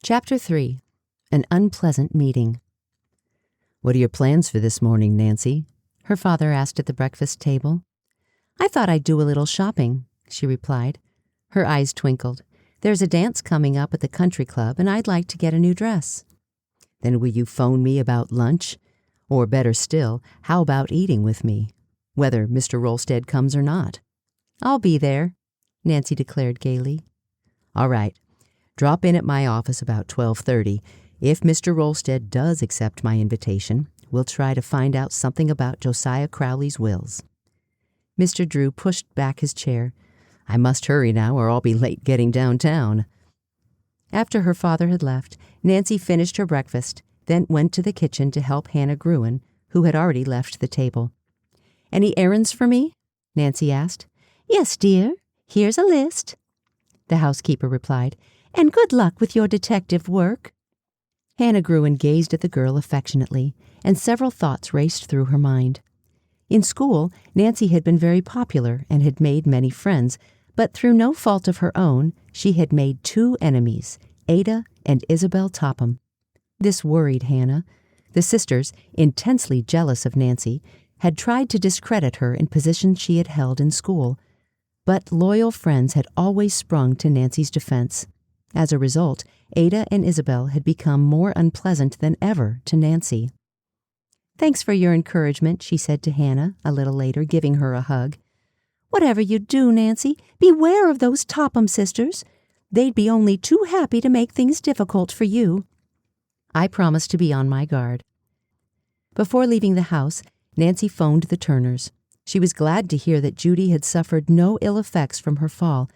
Chapter 3. An Unpleasant Meeting. "What are your plans for this morning, Nancy?" her father asked at the breakfast table. "I thought I'd do a little shopping," she replied. Her eyes twinkled. "There's a dance coming up at the country club, and I'd like to get a new dress." "Then will you phone me about lunch? Or better still, how about eating with me? Whether Mr. Rolstead comes or not." "I'll be there," Nancy declared gaily. "All right. Drop in at my office about 12:30. If Mr. Rolstead does accept my invitation, we'll try to find out something about Josiah Crowley's wills." Mr. Drew pushed back his chair. "I must hurry now or I'll be late getting downtown." After her father had left, Nancy finished her breakfast, then went to the kitchen to help Hannah Gruen, who had already left the table. "Any errands for me?" Nancy asked. "Yes, dear. Here's a list," the housekeeper replied. "And good luck with your detective work." Hannah Gruen gazed at the girl affectionately, and several thoughts raced through her mind. In school, Nancy had been very popular and had made many friends, but through no fault of her own, she had made two enemies, Ada and Isabel Topham. This worried Hannah. The sisters, intensely jealous of Nancy, had tried to discredit her in positions she had held in school, but loyal friends had always sprung to Nancy's defense. As a result, Ada and Isabel had become more unpleasant than ever to Nancy. "Thanks for your encouragement," she said to Hannah a little later, giving her a hug. "Whatever you do, Nancy, beware of those Topham sisters. They'd be only too happy to make things difficult for you." I promised to be on my guard. Before leaving the house, Nancy phoned the Turners. She was glad to hear that Judy had suffered no ill effects from her fall,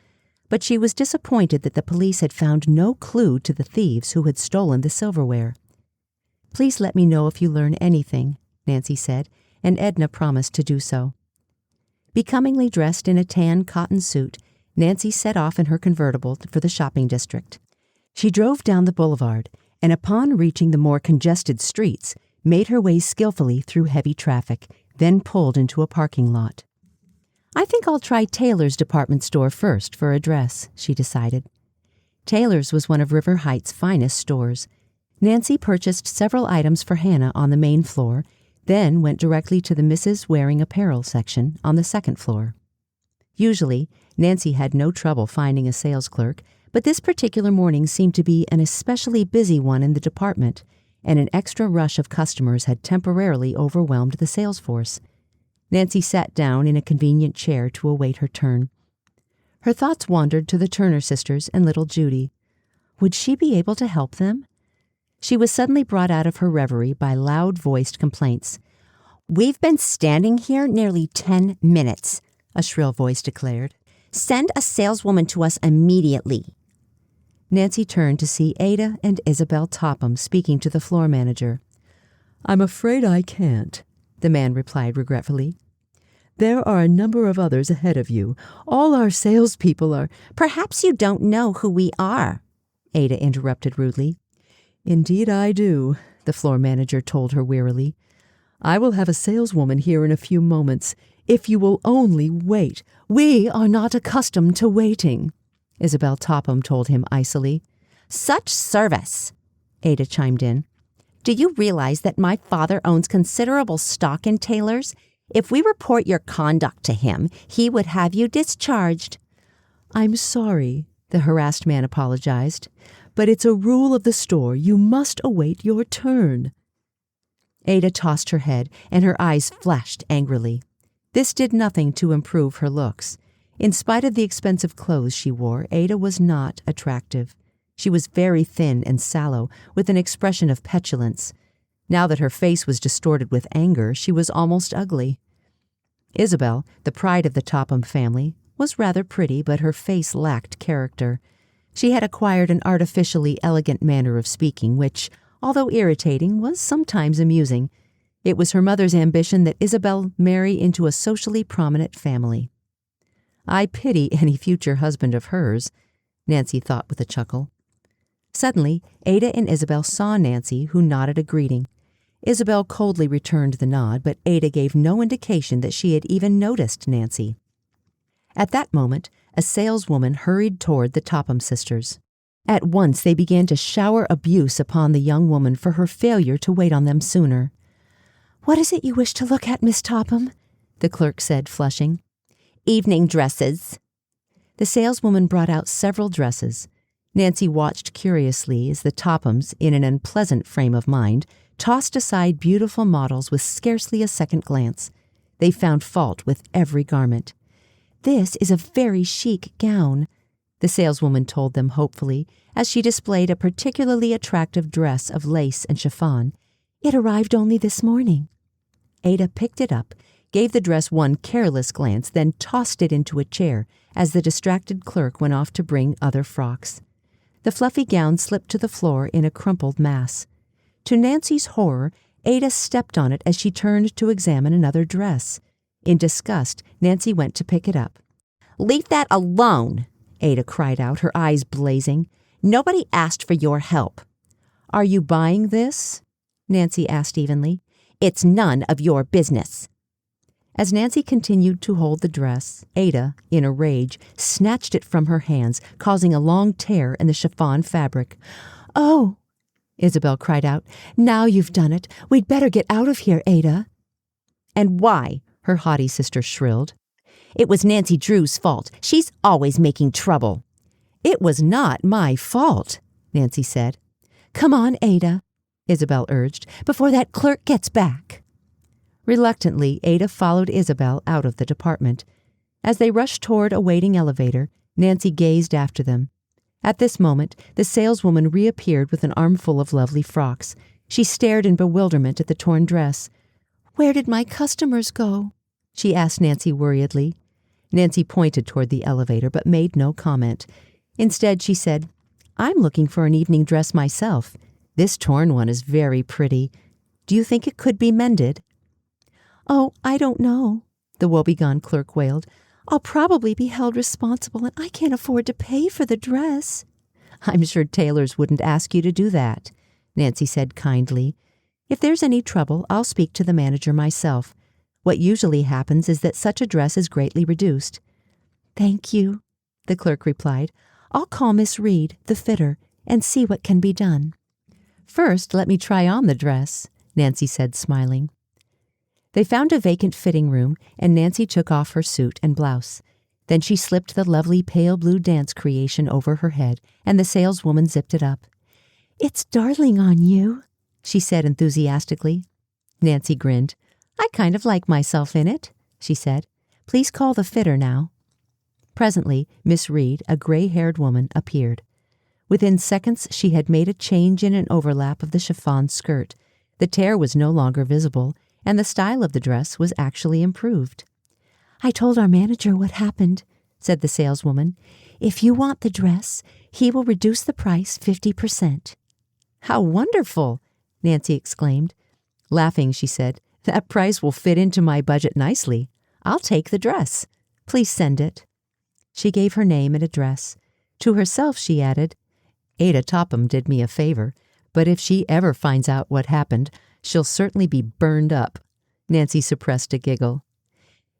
but she was disappointed that the police had found no clue to the thieves who had stolen the silverware. "Please let me know if you learn anything," Nancy said, and Edna promised to do so. Becomingly dressed in a tan cotton suit, Nancy set off in her convertible for the shopping district. She drove down the boulevard, and upon reaching the more congested streets, made her way skillfully through heavy traffic, then pulled into a parking lot. "I think I'll try Taylor's department store first for a dress," she decided. Taylor's was one of River Heights' finest stores. Nancy purchased several items for Hannah on the main floor, then went directly to the Mrs. Wearing Apparel section on the second floor. Usually, Nancy had no trouble finding a sales clerk, but this particular morning seemed to be an especially busy one in the department, and an extra rush of customers had temporarily overwhelmed the sales force. Nancy sat down in a convenient chair to await her turn. Her thoughts wandered to the Turner sisters and little Judy. Would she be able to help them? She was suddenly brought out of her reverie by loud-voiced complaints. "We've been standing here nearly 10 minutes, a shrill voice declared. "Send a saleswoman to us immediately." Nancy turned to see Ada and Isabel Topham speaking to the floor manager. "I'm afraid I can't," the man replied regretfully. "There are a number of others ahead of you. All our salespeople are—" "Perhaps you don't know who we are," Ada interrupted rudely. "Indeed I do," the floor manager told her wearily. "I will have a saleswoman here in a few moments, if you will only wait. We are not accustomed to waiting," Isabel Topham told him icily. "Such service," Ada chimed in. "Do you realize that my father owns considerable stock in Taylor's? If we report your conduct to him, he would have you discharged." "I'm sorry," the harassed man apologized, "but it's a rule of the store. You must await your turn." Ada tossed her head, and her eyes flashed angrily. This did nothing to improve her looks. In spite of the expensive clothes she wore, Ada was not attractive. She was very thin and sallow, with an expression of petulance. Now that her face was distorted with anger, she was almost ugly. Isabel, the pride of the Topham family, was rather pretty, but her face lacked character. She had acquired an artificially elegant manner of speaking, which, although irritating, was sometimes amusing. It was her mother's ambition that Isabel marry into a socially prominent family. "I pity any future husband of hers," Nancy thought with a chuckle. Suddenly, Ada and Isabel saw Nancy, who nodded a greeting. Isabel coldly returned the nod, but Ada gave no indication that she had even noticed Nancy. At that moment, a saleswoman hurried toward the Topham sisters. At once they began to shower abuse upon the young woman for her failure to wait on them sooner. "What is it you wish to look at, Miss Topham?" the clerk said, flushing. "Evening dresses." The saleswoman brought out several dresses. Nancy watched curiously as the Tophams, in an unpleasant frame of mind, tossed aside beautiful models with scarcely a second glance. They found fault with every garment. "This is a very chic gown," the saleswoman told them hopefully, as she displayed a particularly attractive dress of lace and chiffon. "It arrived only this morning." Ada picked it up, gave the dress one careless glance, then tossed it into a chair as the distracted clerk went off to bring other frocks. The fluffy gown slipped to the floor in a crumpled mass. To Nancy's horror, Ada stepped on it as she turned to examine another dress. In disgust, Nancy went to pick it up. "Leave that alone," Ada cried out, her eyes blazing. "Nobody asked for your help." "Are you buying this?" Nancy asked evenly. "It's none of your business." As Nancy continued to hold the dress, Ada, in a rage, snatched it from her hands, causing a long tear in the chiffon fabric. "Oh!" Isabel cried out. "Now you've done it. We'd better get out of here, Ada." "And why?" her haughty sister shrilled. "It was Nancy Drew's fault. She's always making trouble." "It was not my fault," Nancy said. "Come on, Ada," Isabel urged, "before that clerk gets back." Reluctantly, Ada followed Isabel out of the department. As they rushed toward a waiting elevator, Nancy gazed after them. At this moment, the saleswoman reappeared with an armful of lovely frocks. She stared in bewilderment at the torn dress. "Where did my customers go?" she asked Nancy worriedly. Nancy pointed toward the elevator but made no comment. Instead, she said, "I'm looking for an evening dress myself. This torn one is very pretty. Do you think it could be mended?" "Oh, I don't know," the woebegone clerk wailed. "I'll probably be held responsible, and I can't afford to pay for the dress." "I'm sure tailors wouldn't ask you to do that," Nancy said kindly. "If there's any trouble, I'll speak to the manager myself. What usually happens is that such a dress is greatly reduced." "Thank you," the clerk replied. "I'll call Miss Reed, the fitter, and see what can be done." "First, let me try on the dress," Nancy said, smiling. They found a vacant fitting room, and Nancy took off her suit and blouse. Then she slipped the lovely pale blue dance creation over her head, and the saleswoman zipped it up. "It's darling on you," she said enthusiastically. Nancy grinned. "I kind of like myself in it," she said. "Please call the fitter now." Presently, Miss Reed, a gray-haired woman, appeared. Within seconds, she had made a change in an overlap of the chiffon skirt. The tear was no longer visible, and the style of the dress was actually improved. "I told our manager what happened," said the saleswoman. "If you want the dress, he will reduce the price 50%. "How wonderful!" Nancy exclaimed. Laughing, she said, "That price will fit into my budget nicely. I'll take the dress. Please send it." She gave her name and address. To herself, she added, "Ada Topham did me a favor, but if she ever finds out what happened, she'll certainly be burned up." Nancy suppressed a giggle.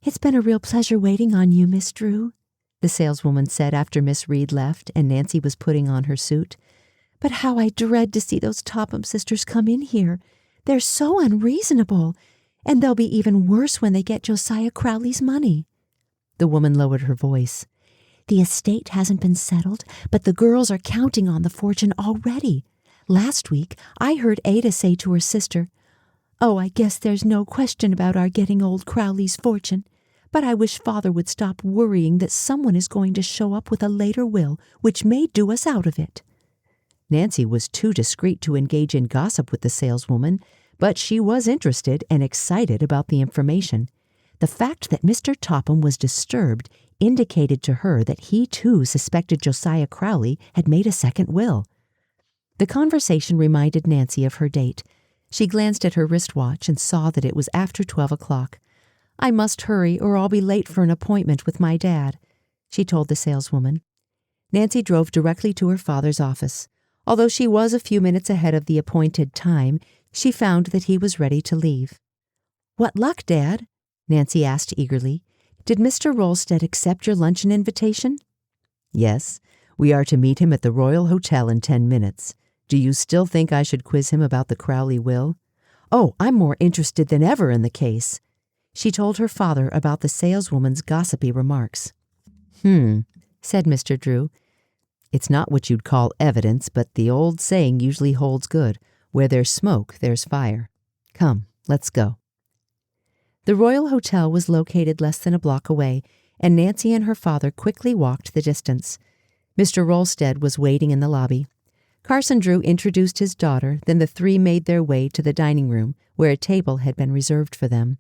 "It's been a real pleasure waiting on you, Miss Drew," the saleswoman said after Miss Reed left and Nancy was putting on her suit. "But how I dread to see those Topham sisters come in here. They're so unreasonable, and they'll be even worse when they get Josiah Crowley's money." The woman lowered her voice. "The estate hasn't been settled, but the girls are counting on the fortune already. Last week, I heard Ada say to her sister, 'Oh, I guess there's no question about our getting old Crowley's fortune, but I wish Father would stop worrying that someone is going to show up with a later will which may do us out of it.'" Nancy was too discreet to engage in gossip with the saleswoman, but she was interested and excited about the information. The fact that Mr. Topham was disturbed indicated to her that he too suspected Josiah Crowley had made a second will. The conversation reminded Nancy of her date. She glanced at her wristwatch and saw that it was after 12 o'clock. "I must hurry or I'll be late for an appointment with my dad," she told the saleswoman. Nancy drove directly to her father's office. Although she was a few minutes ahead of the appointed time, she found that he was ready to leave. "What luck, Dad?" Nancy asked eagerly. "Did Mr. Rolstead accept your luncheon invitation?" "Yes. We are to meet him at the Royal Hotel in 10 minutes. Do you still think I should quiz him about the Crowley will? Oh, I'm more interested than ever in the case. She told her father about the saleswoman's gossipy remarks. Said Mr. Drew. It's not what you'd call evidence, but the old saying usually holds good. Where there's smoke, there's fire. Come, let's go. The Royal Hotel was located less than a block away, and Nancy and her father quickly walked the distance. Mr. Rolstead was waiting in the lobby. Carson Drew introduced his daughter, then the three made their way to the dining room, where a table had been reserved for them.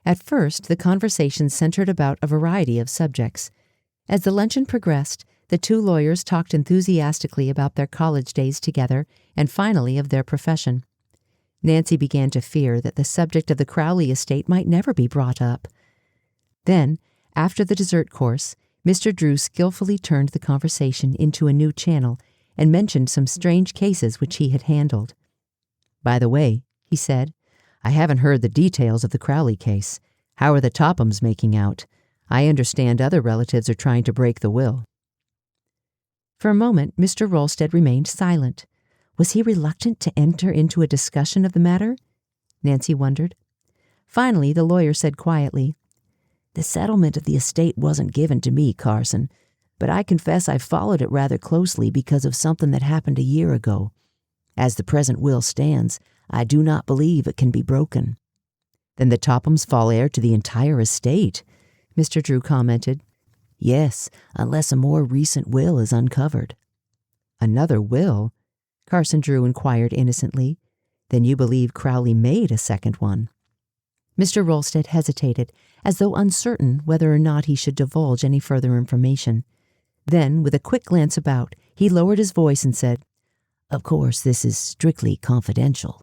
At first, the conversation centered about a variety of subjects. As the luncheon progressed, the two lawyers talked enthusiastically about their college days together and finally of their profession. Nancy began to fear that the subject of the Crowley estate might never be brought up. Then, after the dessert course, Mr. Drew skillfully turned the conversation into a new channel and mentioned some strange cases which he had handled. By the way, he said, I haven't heard the details of the Crowley case. How are the Tophams making out? I understand other relatives are trying to break the will. For a moment, Mr. Rolstead remained silent. Was he reluctant to enter into a discussion of the matter? Nancy wondered. Finally, the lawyer said quietly, The settlement of the estate wasn't given to me, Carson, but I confess I followed it rather closely because of something that happened a year ago. As the present will stands, I do not believe it can be broken. Then the Tophams fall heir to the entire estate, Mr. Drew commented. Yes, unless a more recent will is uncovered. Another will? Carson Drew inquired innocently. Then you believe Crowley made a second one? Mr. Rolstead hesitated, as though uncertain whether or not he should divulge any further information. Then, with a quick glance about, he lowered his voice and said, Of course, this is strictly confidential.